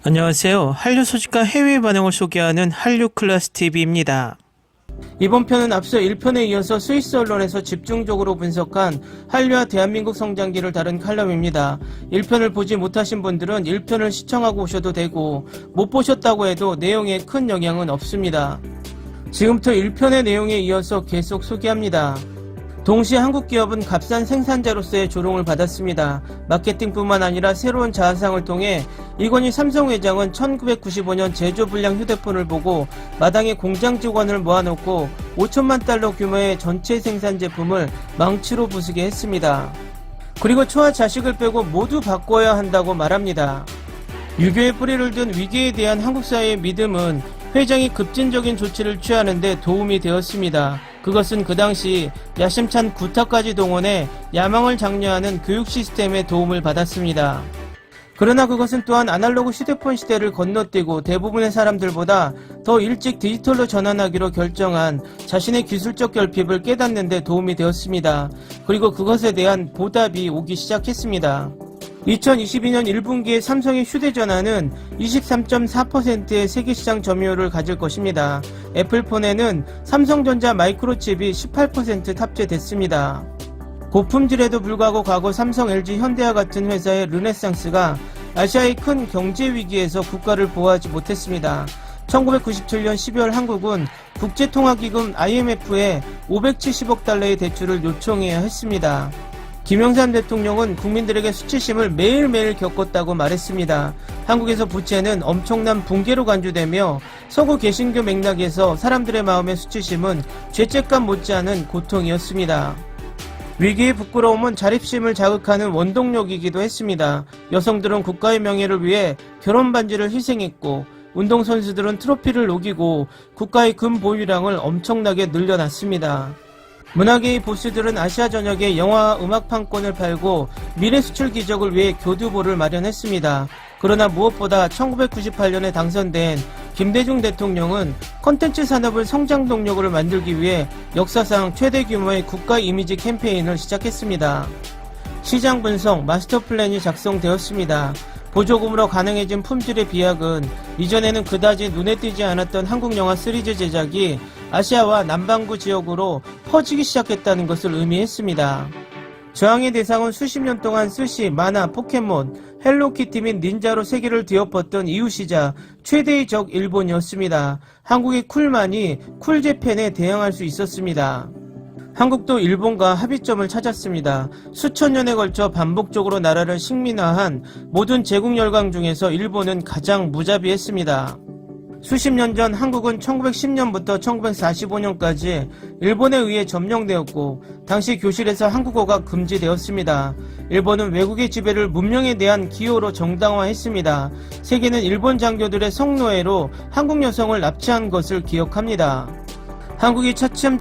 안녕하세요. 한류 소식과 해외 반응을 소개하는 한류클래스TV입니다. 이번 편은 앞서 1편에 이어서 스위스 언론에서 집중적으로 분석한 한류와 대한민국 성장기를 다룬 칼럼입니다. 1편을 보지 못하신 분들은 1편을 시청하고 오셔도 되고 못 보셨다고 해도 내용에 큰 영향은 없습니다. 지금부터 1편의 내용에 이어서 계속 소개합니다. 동시에 한국 기업은 값싼 생산자로서의 조롱을 받았습니다. 마케팅뿐만 아니라 새로운 자아상을 통해 이건희 삼성 회장은 1995년 제조불량 휴대폰을 보고 마당에 공장 직원을 모아놓고 5천만 달러 규모의 전체 생산 제품을 망치로 부수게 했습니다. 그리고 처와 자식을 빼고 모두 바꿔야 한다고 말합니다. 유교의 뿌리를 둔 위기에 대한 한국 사회의 믿음은 회장이 급진적인 조치를 취하는 데 도움이 되었습니다. 그것은 그 당시 야심찬 구타까지 동원해 야망을 장려하는 교육 시스템의 도움을 받았습니다. 그러나 그것은 또한 아날로그 휴대폰 시대를 건너뛰고 대부분의 사람들보다 더 일찍 디지털로 전환하기로 결정한 자신의 기술적 결핍을 깨닫는 데 도움이 되었습니다. 그리고 그것에 대한 보답이 오기 시작했습니다. 2022년 1분기에 삼성의 휴대전화는 23.4%의 세계시장 점유율을 가질 것입니다. 애플폰에는 삼성전자 마이크로칩이 18% 탑재됐습니다. 고품질에도 불구하고 과거 삼성, LG, 현대와 같은 회사의 르네상스가 아시아의 큰 경제위기에서 국가를 보호하지 못했습니다. 1997년 12월 한국은 국제통화기금 IMF에 570억 달러의 대출을 요청해야 했습니다. 김영삼 대통령은 국민들에게 수치심을 매일매일 겪었다고 말했습니다. 한국에서 부채는 엄청난 붕괴로 간주되며 서구 개신교 맥락에서 사람들의 마음의 수치심은 죄책감 못지않은 고통이었습니다. 위기의 부끄러움은 자립심을 자극하는 원동력이기도 했습니다. 여성들은 국가의 명예를 위해 결혼 반지를 희생했고 운동선수들은 트로피를 녹이고 국가의 금 보유량을 엄청나게 늘려놨습니다. 문화계의 보스들은 아시아 전역에 영화와 음악 판권을 팔고 미래 수출 기적을 위해 교두보를 마련했습니다. 그러나 무엇보다 1998년에 당선된 김대중 대통령은 콘텐츠 산업을 성장 동력으로 만들기 위해 역사상 최대 규모의 국가 이미지 캠페인을 시작했습니다. 시장 분석, 마스터 플랜이 작성되었습니다. 보조금으로 가능해진 품질의 비약은 이전에는 그다지 눈에 띄지 않았던 한국 영화 시리즈 제작이 아시아와 남반구 지역으로 퍼지기 시작했다는 것을 의미했습니다. 저항의 대상은 수십 년 동안 스시, 만화, 포켓몬, 헬로키티 및 닌자로 세계를 뒤엎었던 이웃이자 최대의 적 일본이었습니다. 한국의 쿨만이 쿨재팬에 대항할 수 있었습니다. 한국도 일본과 합의점을 찾았습니다. 수천 년에 걸쳐 반복적으로 나라를 식민화한 모든 제국 열강 중에서 일본은 가장 무자비했습니다. 수십 년 전 한국은 1910년부터 1945년까지 일본에 의해 점령되었고 당시 교실에서 한국어가 금지되었습니다. 일본은 외국의 지배를 문명에 대한 기호로 정당화했습니다. 세계는 일본 장교들의 성노예로 한국 여성을 납치한 것을 기억합니다. 한국이 차츰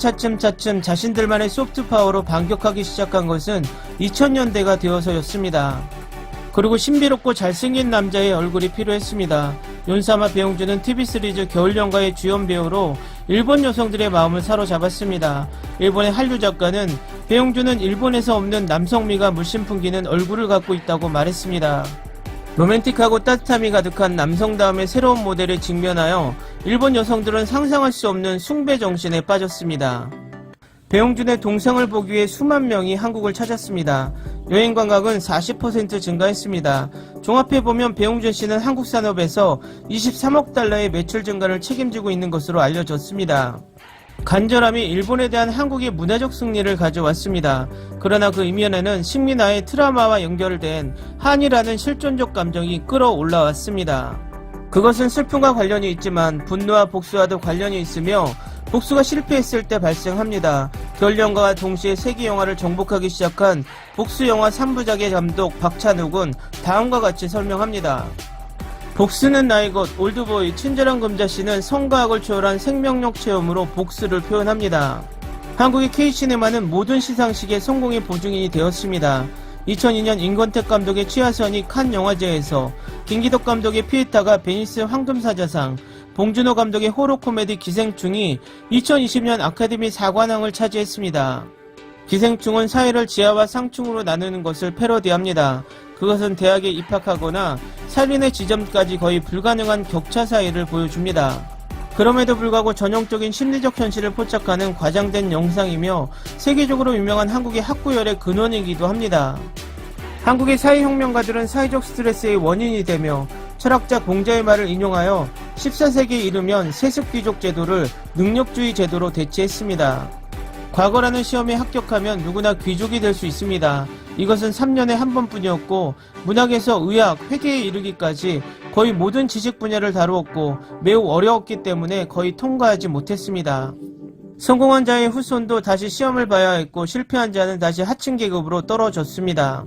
자신들만의 소프트파워로 반격하기 시작한 것은 2000년대가 되어서였습니다. 그리고 신비롭고 잘생긴 남자의 얼굴이 필요했습니다. 윤사마 배용준은 TV 시리즈 겨울연가의 주연 배우로 일본 여성들의 마음을 사로잡았습니다. 일본의 한류 작가는 배용준은 일본에서 없는 남성미가 물씬 풍기는 얼굴을 갖고 있다고 말했습니다. 로맨틱하고 따뜻함이 가득한 남성다움의 새로운 모델에 직면하여 일본 여성들은 상상할 수 없는 숭배 정신에 빠졌습니다. 배용준의 동상을 보기 위해 수만 명이 한국을 찾았습니다. 여행 관광은 40% 증가했습니다. 종합해보면 배용준 씨는 한국 산업에서 23억 달러의 매출 증가를 책임지고 있는 것으로 알려졌습니다. 간절함이 일본에 대한 한국의 문화적 승리를 가져왔습니다. 그러나 그 이면에는 식민화의 트라우마와 연결된 한이라는 실존적 감정이 끌어올라왔습니다. 그것은 슬픔과 관련이 있지만 분노와 복수와도 관련이 있으며 복수가 실패했을 때 발생합니다. 겨울연가와 동시에 세계 영화를 정복하기 시작한 복수영화 3부작의 감독 박찬욱은 다음과 같이 설명합니다. 복수는 나의 것, 올드보이, 친절한 금자씨는 성과학을 초월한 생명력 체험으로 복수를 표현합니다. 한국의 K시네마는 모든 시상식의 성공의 보증인이 되었습니다. 2002년 임권택 감독의 취하선이 칸 영화제에서, 김기덕 감독의 피에타가 베니스 황금사자상, 봉준호 감독의 호러 코미디 기생충이 2020년 아카데미 사관왕을 차지했습니다. 기생충은 사회를 지하와 상층으로 나누는 것을 패러디합니다. 그것은 대학에 입학하거나 살인의 지점까지 거의 불가능한 격차 사이를 보여줍니다. 그럼에도 불구하고 전형적인 심리적 현실을 포착하는 과장된 영상이며 세계적으로 유명한 한국의 학구열의 근원이기도 합니다. 한국의 사회혁명가들은 사회적 스트레스의 원인이 되며 철학자 공자의 말을 인용하여 14세기에 이르면 세습귀족 제도를 능력주의 제도로 대체했습니다. 과거라는 시험에 합격하면 누구나 귀족이 될 수 있습니다. 이것은 3년에 한 번뿐이었고 문학에서 의학, 회계에 이르기까지 거의 모든 지식 분야를 다루었고 매우 어려웠기 때문에 거의 통과하지 못했습니다. 성공한 자의 후손도 다시 시험을 봐야 했고 실패한 자는 다시 하층 계급으로 떨어졌습니다.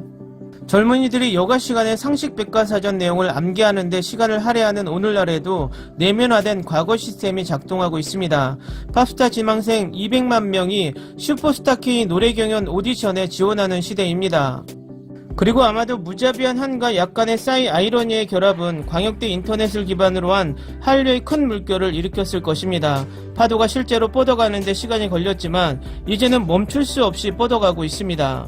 젊은이들이 여가 시간에 상식 백과사전 내용을 암기하는 데 시간을 할애하는 오늘날에도 내면화된 과거 시스템이 작동하고 있습니다. 팝스타 지망생 200만 명이 슈퍼스타 K 노래 경연 오디션에 지원하는 시대입니다. 그리고 아마도 무자비한 한과 약간의 싸이 아이러니의 결합은 광역대 인터넷을 기반으로 한 한류의 큰 물결을 일으켰을 것입니다. 파도가 실제로 뻗어가는 데 시간이 걸렸지만 이제는 멈출 수 없이 뻗어가고 있습니다.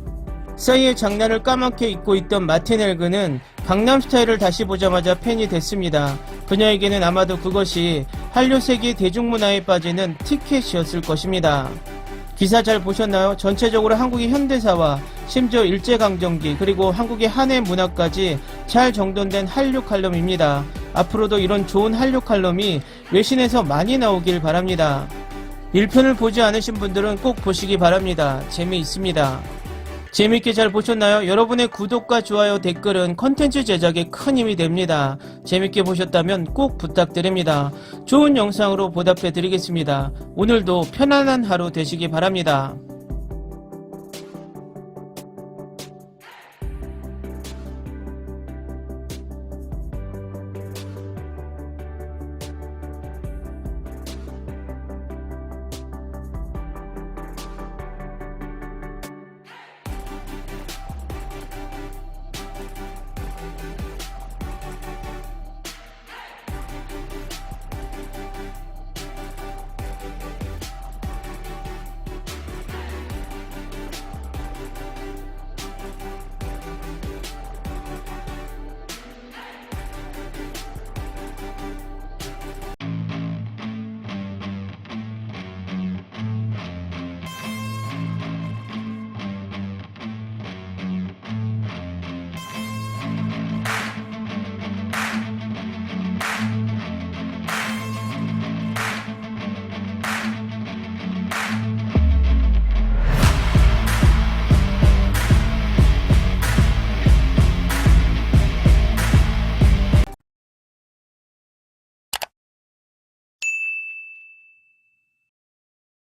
싸이의 장난을 까맣게 잊고 있던 마틴 헬그는 강남스타일을 다시 보자마자 팬이 됐습니다. 그녀에게는 아마도 그것이 한류 세계 대중문화에 빠지는 티켓이었을 것입니다. 기사 잘 보셨나요? 전체적으로 한국의 현대사와 심지어 일제강점기 그리고 한국의 한해 문화까지 잘 정돈된 한류 칼럼입니다. 앞으로도 이런 좋은 한류 칼럼이 외신에서 많이 나오길 바랍니다. 1편을 보지 않으신 분들은 꼭 보시기 바랍니다. 재미있습니다. 재밌게 잘 보셨나요? 여러분의 구독과 좋아요, 댓글은 컨텐츠 제작에 큰 힘이 됩니다. 재밌게 보셨다면 꼭 부탁드립니다. 좋은 영상으로 보답해 드리겠습니다. 오늘도 편안한 하루 되시기 바랍니다.